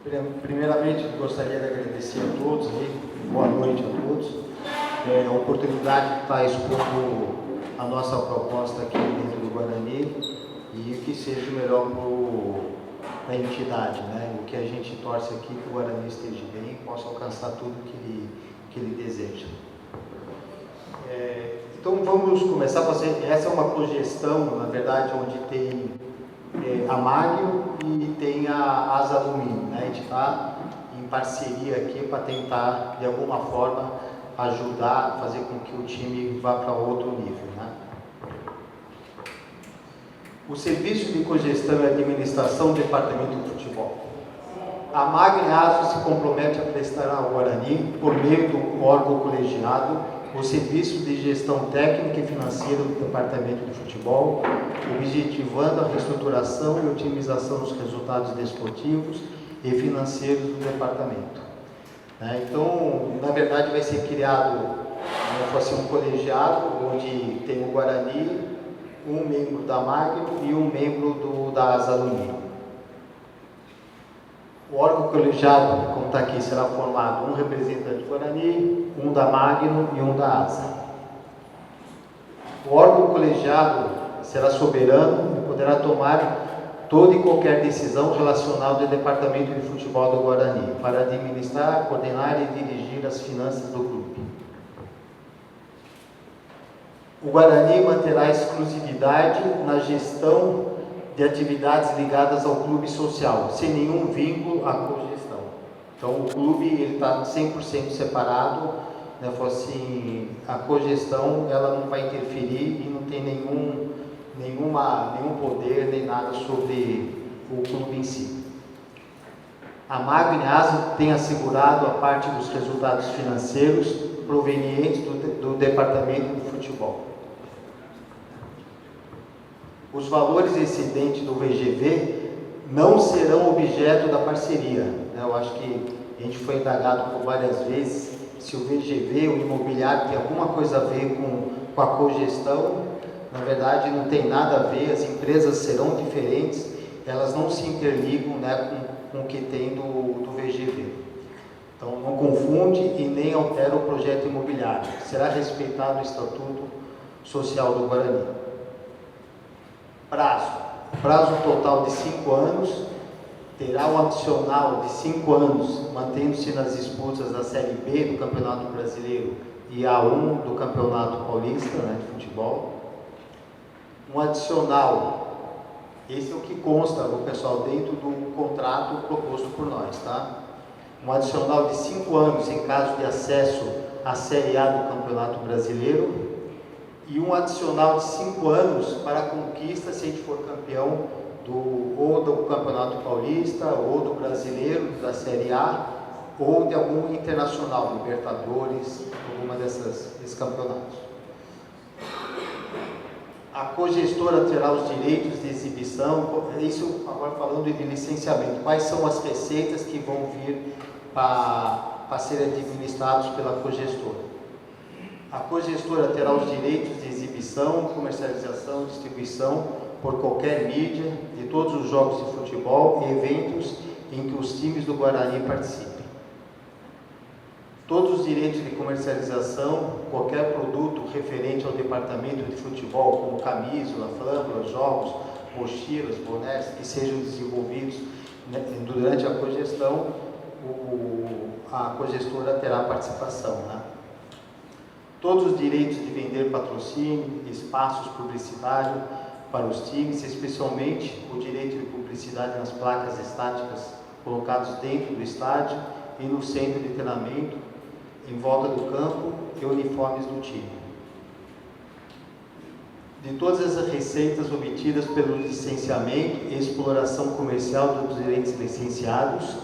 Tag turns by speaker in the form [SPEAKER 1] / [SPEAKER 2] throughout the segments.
[SPEAKER 1] Primeiramente, gostaria de agradecer a todos, boa noite a todos, a oportunidade de estar expondo a nossa proposta aqui dentro do Guarani e que seja o melhor para a entidade, né? O que a gente torce aqui, que o Guarani esteja bem e possa alcançar tudo que ele deseja. Então vamos começar a fazer, essa é uma projeção, na verdade, onde tem a Magno e tem a Asa Alumínio, né? A gente está em parceria aqui para tentar, de alguma forma, ajudar a fazer com que o time vá para outro nível, né? O Serviço de Cogestão e Administração do Departamento de Futebol. A Magno e a Asa se compromete a prestar ao Guarani, por meio do órgão colegiado, o serviço de gestão técnica e financeira do Departamento de Futebol, objetivando a reestruturação e otimização dos resultados desportivos e financeiros do departamento. Então, na verdade, vai ser criado um colegiado, onde tem o Guarani, um membro da Magno e um membro da Asa Alumínio. O órgão colegiado, como está aqui, será formado um representante do Guarani, um da Magno e um da Asa. O órgão colegiado será soberano e poderá tomar toda e qualquer decisão relacionada ao departamento de futebol do Guarani, para administrar, coordenar e dirigir as finanças do clube. O Guarani manterá exclusividade na gestão de atividades ligadas ao clube social, sem nenhum vínculo à cogestão. Então, o clube está 100% separado, né? Assim, a cogestão ela não vai interferir e não tem nenhum poder nem nada sobre o clube em si. A Magno e a Asa tem assegurado a parte dos resultados financeiros provenientes do departamento de futebol. Os valores excedentes do VGV não serão objeto da parceria. Eu acho que a gente foi indagado por várias vezes se o VGV, o imobiliário, tem alguma coisa a ver com a cogestão. Na verdade, não tem nada a ver, as empresas serão diferentes, elas não se interligam, né, com o que tem do VGV. Então, não confunde e nem altera o projeto imobiliário. Será respeitado o Estatuto Social do Guarani. Prazo total de 5 anos, terá um adicional de 5 anos, mantendo-se nas disputas da Série B do Campeonato Brasileiro e A1 do Campeonato Paulista, né, de futebol. Um adicional, esse é o que consta, o pessoal, dentro do contrato proposto por nós, tá? Um adicional de 5 anos em caso de acesso à Série A do Campeonato Brasileiro, e um adicional de 5 anos para a conquista, se a gente for campeão ou do Campeonato Paulista, ou do Brasileiro, da Série A, ou de algum internacional, Libertadores, alguma desses campeonatos. A cogestora terá os direitos de exibição, isso agora falando de licenciamento, quais são as receitas que vão vir para serem administrados pela cogestora. A cogestora terá os direitos de exibição, comercialização, distribuição por qualquer mídia de todos os jogos de futebol e eventos em que os times do Guarani participem. Todos os direitos de comercialização, qualquer produto referente ao departamento de futebol, como camisola, flâmula, jogos, mochilas, bonés, que sejam desenvolvidos durante a cogestão, a cogestora terá participação, né? Todos os direitos de vender patrocínio, espaços publicitários para os times, especialmente o direito de publicidade nas placas estáticas colocadas dentro do estádio e no centro de treinamento, em volta do campo e uniformes do time. De todas as receitas obtidas pelo licenciamento e exploração comercial dos direitos licenciados,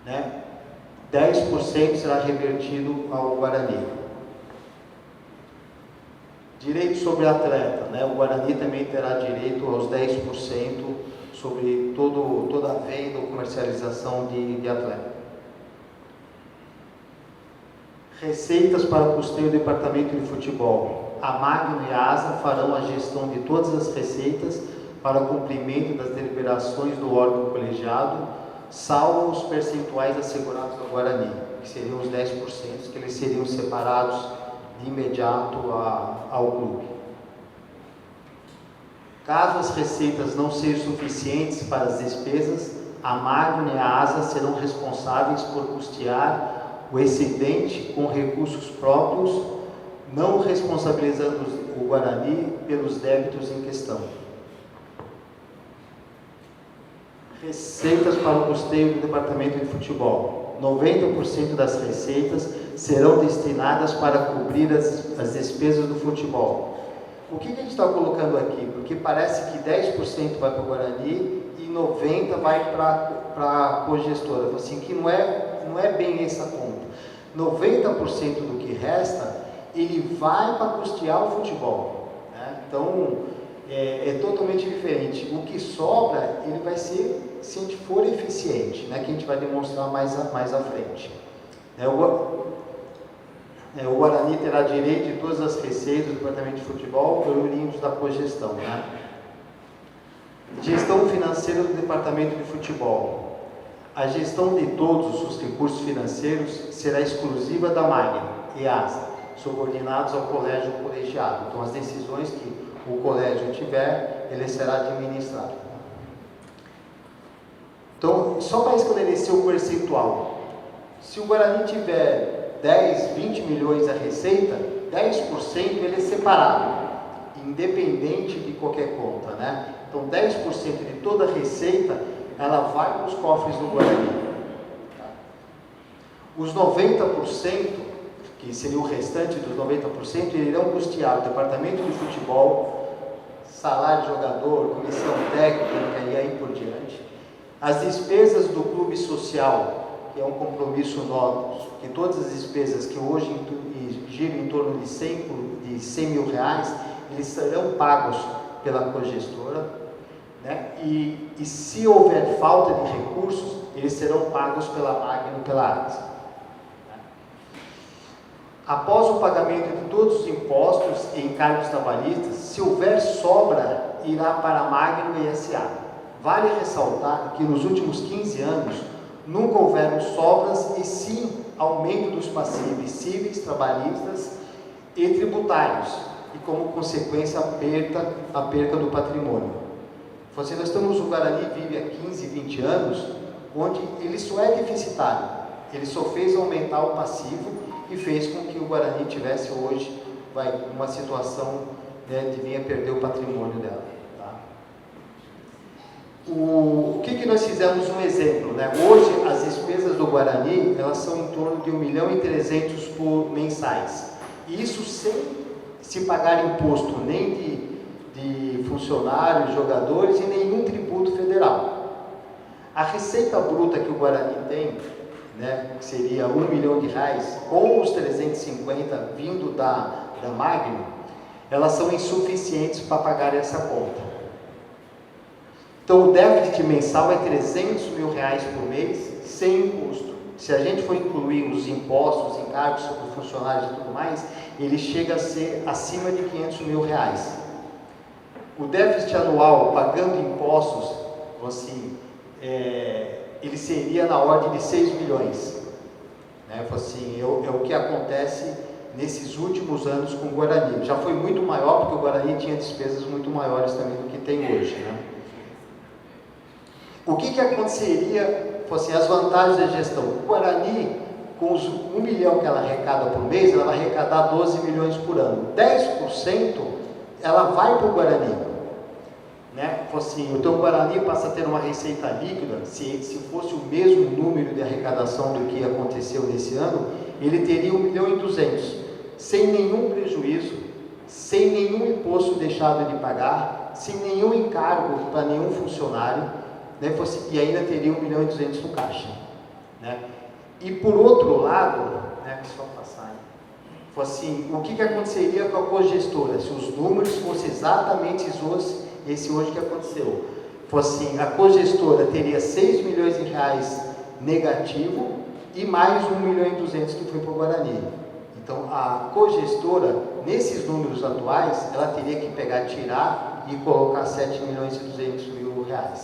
[SPEAKER 1] né, 10% será revertido ao Guarani. Direito sobre atleta, né? O Guarani também terá direito aos 10% sobre toda a venda ou comercialização de atleta. Receitas para o custeio do departamento de futebol. A Magno e a Asa farão a gestão de todas as receitas para o cumprimento das deliberações do órgão colegiado, salvo os percentuais assegurados ao Guarani, que seriam os 10%, que eles seriam separados de imediato ao clube. Caso as receitas não sejam suficientes para as despesas, a Magno e a ASA serão responsáveis por custear o excedente com recursos próprios, não responsabilizando o Guarani pelos débitos em questão. Receitas para o custeio do departamento de futebol. 90% das receitas serão destinadas para cobrir as despesas do futebol. O que a gente está colocando aqui? Porque parece que 10% vai para o Guarani e 90% vai para a cogestora. Assim, que não é bem essa conta. 90% do que resta, ele vai para custear o futebol. Né? Então, é totalmente diferente. O que sobra, ele vai ser, se a gente for eficiente, né? Que a gente vai demonstrar mais à frente. O Guarani terá direito de todas as receitas do departamento de futebol oriundos da cogestão. Né? Gestão financeira do departamento de futebol. A gestão de todos os recursos financeiros será exclusiva da Magno e ASA, subordinados ao colégio colegiado. Então, as decisões que o colégio tiver, ele será administrado. Então, só para esclarecer o percentual, se o Guarani tiver 10, 20 milhões a receita, 10% ele é separado, independente de qualquer conta, né? Então, 10% de toda a receita, ela vai para os cofres do Guarani. Os 90%, que seria o restante dos 90%, irão custear o departamento de futebol, salário de jogador, comissão técnica e aí por diante. As despesas do clube social, que é um compromisso nosso, que todas as despesas que hoje giram em torno de 100 mil reais, eles serão pagos pela cogestora, né? E se houver falta de recursos, eles serão pagos pela Magno e pela ASA. Após o pagamento de todos os impostos e encargos trabalhistas, se houver sobra, irá para a Magno e SA. Vale ressaltar que nos últimos 15 anos, nunca houveram sobras e sim aumento dos passíveis cíveis, trabalhistas e tributários, e como consequência a perca do patrimônio. Assim, nós estamos, o Guarani vive há 15, 20 anos, onde ele só é deficitário, ele só fez aumentar o passivo e fez com que o Guarani tivesse hoje uma situação, né, de vir a perder o patrimônio dela. Tá? O que nós fizemos um exemplo, né? Hoje as despesas do Guarani, elas são em torno de 1.300.000 por mensais, e isso sem se pagar imposto nem de funcionários, jogadores e nenhum tributo federal. A receita bruta que o Guarani tem, né, que seria R$1 milhão, com os 350 vindo da Magno, elas são insuficientes para pagar essa conta. Então, o déficit mensal é R$300 mil por mês, sem imposto. Se a gente for incluir os impostos, os encargos sobre os funcionários e tudo mais, ele chega a ser acima de R$500 mil. O déficit anual, pagando impostos, assim, ele seria na ordem de 6 milhões. Né? Assim, é o que acontece nesses últimos anos com o Guarani. Já foi muito maior, porque o Guarani tinha despesas muito maiores também do que tem hoje. Né? O que aconteceria, assim, as vantagens da gestão? O Guarani, com os 1 milhão que ela arrecada por mês, ela vai arrecadar 12 milhões por ano. 10% ela vai para o Guarani. Né? Assim, então o Guarani passa a ter uma receita líquida, se fosse o mesmo número de arrecadação do que aconteceu nesse ano, ele teria 1.200.000, sem nenhum prejuízo, sem nenhum imposto deixado de pagar, sem nenhum encargo para nenhum funcionário, né? E ainda teria 1.200.000 no caixa. Né? E por outro lado, né? Só passar, assim, o que aconteceria com a cogestora, se os números fossem exatamente esse hoje que aconteceu? Assim, a cogestora teria 6 milhões de reais negativo e mais 1.200.000 que foi para o Guarani. Então, a cogestora, nesses números atuais, ela teria que tirar e colocar 7.200.000.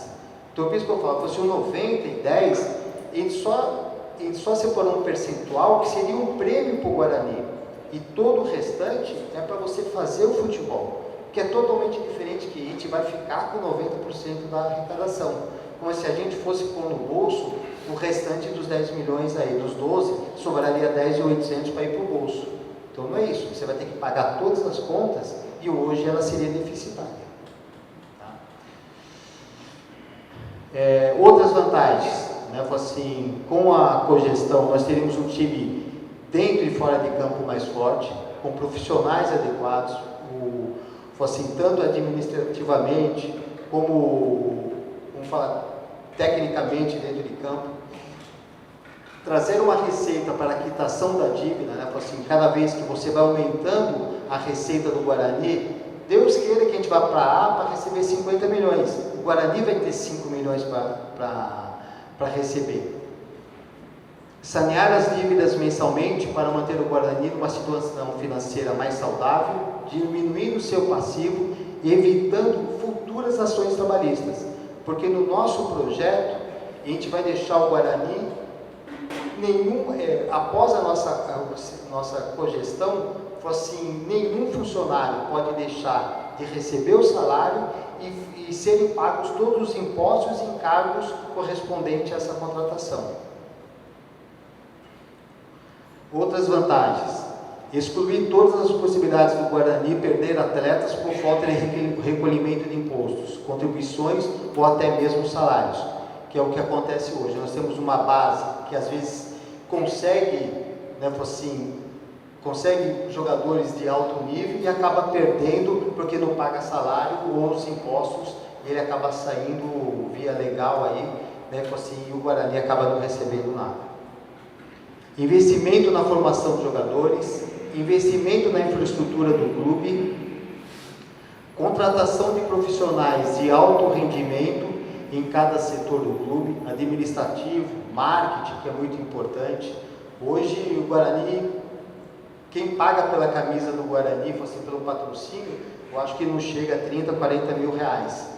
[SPEAKER 1] Então, por isso que eu falo, fosse um 90 e 10, ele só separou um percentual que seria um prêmio para o Guarani. E todo o restante é para você fazer o futebol, que é totalmente diferente, que a gente vai ficar com 90% da arrecadação. Como se a gente fosse pôr no bolso o restante dos 10 milhões aí, dos 12, sobraria 10.800 para ir para o bolso. Então não é isso, você vai ter que pagar todas as contas e hoje ela seria deficitária. Tá? Outras vantagens, né? Assim, com a cogestão nós teríamos um time dentro e fora de campo mais forte, com profissionais adequados, assim, tanto administrativamente como, vamos falar, tecnicamente dentro de campo, trazer uma receita para a quitação da dívida, né? Assim, cada vez que você vai aumentando a receita do Guarani, Deus queira que a gente vá para A para receber 50 milhões, o Guarani vai ter 5 milhões para receber. Sanear as dívidas mensalmente para manter o Guarani numa situação financeira mais saudável, diminuindo o seu passivo e evitando futuras ações trabalhistas. Porque no nosso projeto, a gente vai deixar o Guarani, após a nossa cogestão, assim, nenhum funcionário pode deixar de receber o salário e serem pagos todos os impostos e encargos correspondentes a essa contratação. Outras vantagens: excluir todas as possibilidades do Guarani perder atletas por falta de recolhimento de impostos, contribuições ou até mesmo salários, que é o que acontece hoje. Nós temos uma base que às vezes consegue, né, assim, consegue jogadores de alto nível e acaba perdendo porque não paga salário ou os impostos, e ele acaba saindo via legal aí, né, assim, e o Guarani acaba não recebendo nada. Investimento na formação de jogadores, investimento na infraestrutura do clube, contratação de profissionais de alto rendimento em cada setor do clube, administrativo, marketing, que é muito importante. Hoje o Guarani, quem paga pela camisa do Guarani, assim, pelo patrocínio, eu acho que não chega a 30, 40 mil reais.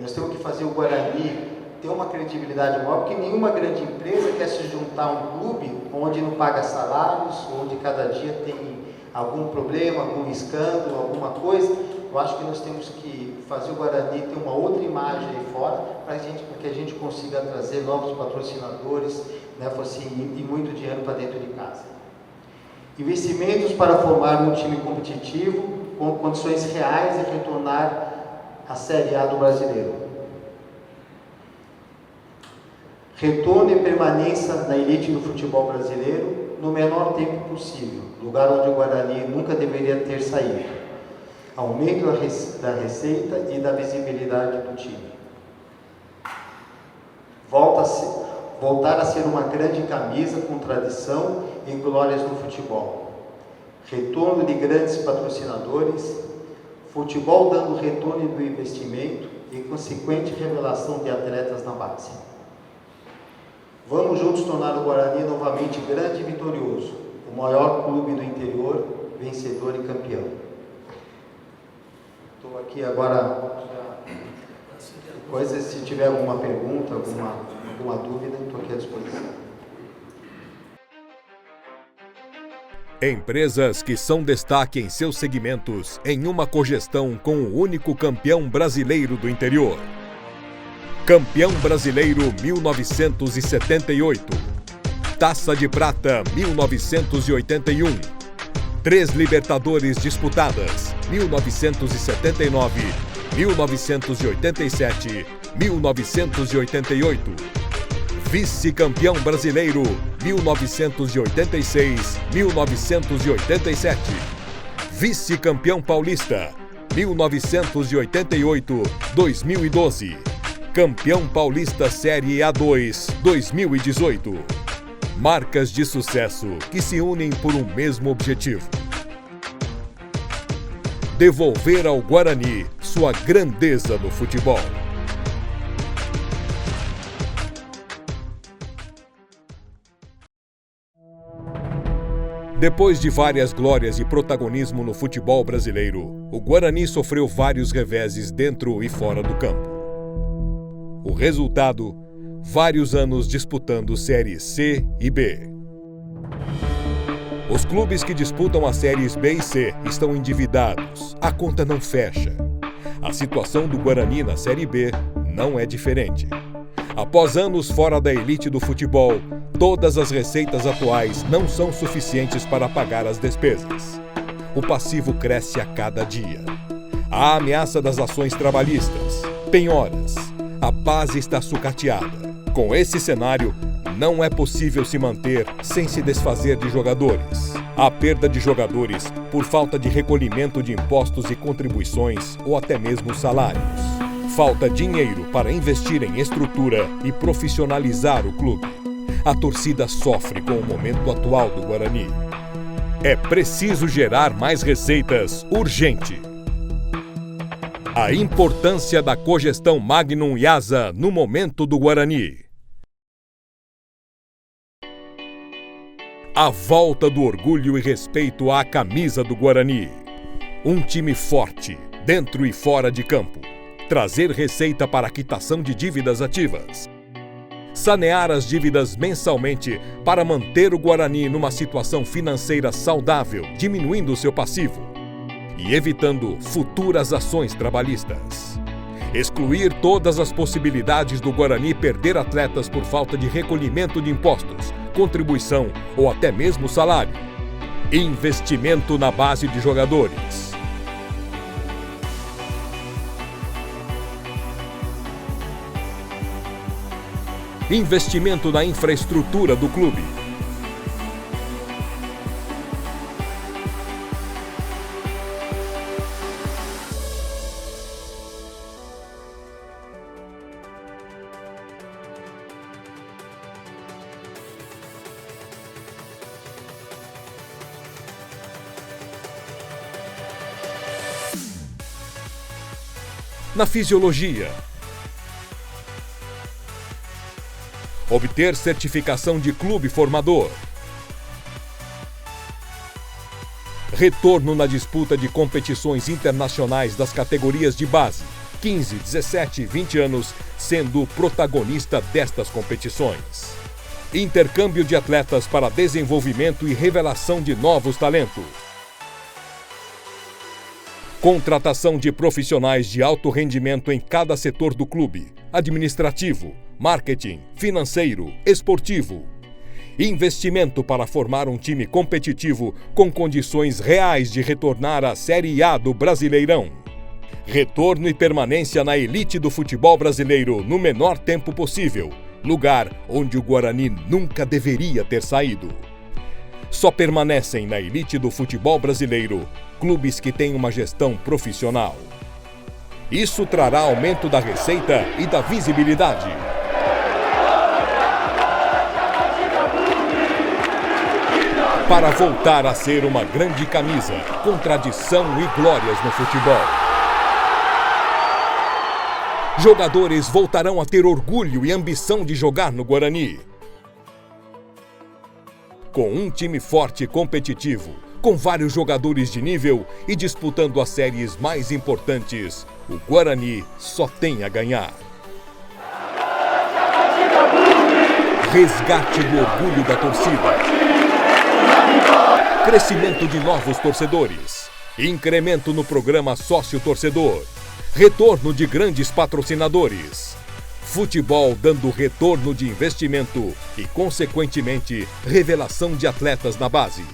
[SPEAKER 1] Nós temos que fazer o Guarani ter uma credibilidade maior, porque nenhuma grande empresa quer se juntar a um clube onde não paga salários, onde cada dia tem algum problema, algum escândalo, alguma coisa. Eu acho que nós temos que fazer o Guarani ter uma outra imagem aí fora, para que a gente consiga trazer novos patrocinadores, né, assim, e muito dinheiro para dentro de casa. Investimentos para formar um time competitivo, com condições reais de retornar à Série A do Brasileiro. Retorno e permanência na elite do futebol brasileiro no menor tempo possível, lugar onde o Guarani nunca deveria ter saído. Aumento da receita e da visibilidade do time. Voltar a ser uma grande camisa com tradição e glórias no futebol. Retorno de grandes patrocinadores, futebol dando retorno do investimento e consequente revelação de atletas na base. Vamos juntos tornar o Guarani novamente grande e vitorioso, o maior clube do interior, vencedor e campeão. Estou aqui agora, se tiver alguma pergunta, alguma dúvida, estou aqui à disposição.
[SPEAKER 2] Empresas que são destaque em seus segmentos em uma cogestão com o único campeão brasileiro do interior. Campeão Brasileiro 1978, Taça de Prata 1981, 3 Libertadores disputadas 1979, 1987, 1988, Vice-campeão brasileiro 1986, 1987, Vice-campeão paulista 1988, 2012. Campeão paulista Série A2, 2018. Marcas de sucesso que se unem por um mesmo objetivo: devolver ao Guarani sua grandeza no futebol. Depois de várias glórias e protagonismo no futebol brasileiro, o Guarani sofreu vários reveses dentro e fora do campo. O resultado: vários anos disputando séries C e B. Os clubes que disputam as séries B e C estão endividados. A conta não fecha. A situação do Guarani na Série B não é diferente. Após anos fora da elite do futebol, todas as receitas atuais não são suficientes para pagar as despesas. O passivo cresce a cada dia. Há a ameaça das ações trabalhistas, penhoras. A base está sucateada. Com esse cenário, não é possível se manter sem se desfazer de jogadores. Há perda de jogadores por falta de recolhimento de impostos e contribuições ou até mesmo salários. Falta dinheiro para investir em estrutura e profissionalizar o clube. A torcida sofre com o momento atual do Guarani. É preciso gerar mais receitas urgente. A importância da cogestão Magnum e ASA no momento do Guarani. A volta do orgulho e respeito à camisa do Guarani. Um time forte, dentro e fora de campo. Trazer receita para a quitação de dívidas ativas. Sanear as dívidas mensalmente para manter o Guarani numa situação financeira saudável, diminuindo seu passivo e evitando futuras ações trabalhistas. Excluir todas as possibilidades do Guarani perder atletas por falta de recolhimento de impostos, contribuição ou até mesmo salário. Investimento na base de jogadores. Investimento na infraestrutura do clube. Na fisiologia. Obter certificação de clube formador. Retorno na disputa de competições internacionais das categorias de base, 15, 17 e 20 anos, sendo protagonista destas competições. Intercâmbio de atletas para desenvolvimento e revelação de novos talentos. Contratação de profissionais de alto rendimento em cada setor do clube: administrativo, marketing, financeiro, esportivo. Investimento para formar um time competitivo com condições reais de retornar à Série A do Brasileirão. Retorno e permanência na elite do futebol brasileiro no menor tempo possível, lugar onde o Guarani nunca deveria ter saído. Só permanecem na elite do futebol brasileiro clubes que têm uma gestão profissional. Isso trará aumento da receita e da visibilidade. Para voltar a ser uma grande camisa, com tradição e glórias no futebol. Jogadores voltarão a ter orgulho e ambição de jogar no Guarani. Com um time forte e competitivo, com vários jogadores de nível e disputando as séries mais importantes, o Guarani só tem a ganhar. Resgate do orgulho da torcida. Crescimento de novos torcedores. Incremento no programa sócio-torcedor. Retorno de grandes patrocinadores. Futebol dando retorno de investimento e, consequentemente, revelação de atletas na base.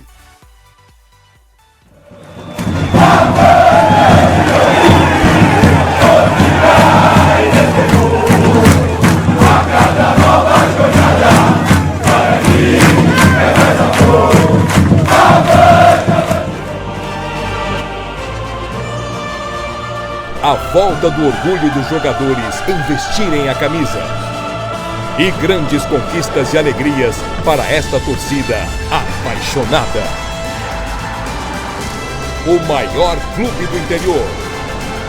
[SPEAKER 2] A volta do orgulho dos jogadores em vestirem a camisa. E grandes conquistas e alegrias para esta torcida apaixonada. O maior clube do interior.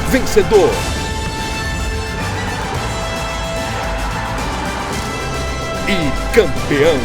[SPEAKER 2] Vencedor. E campeão.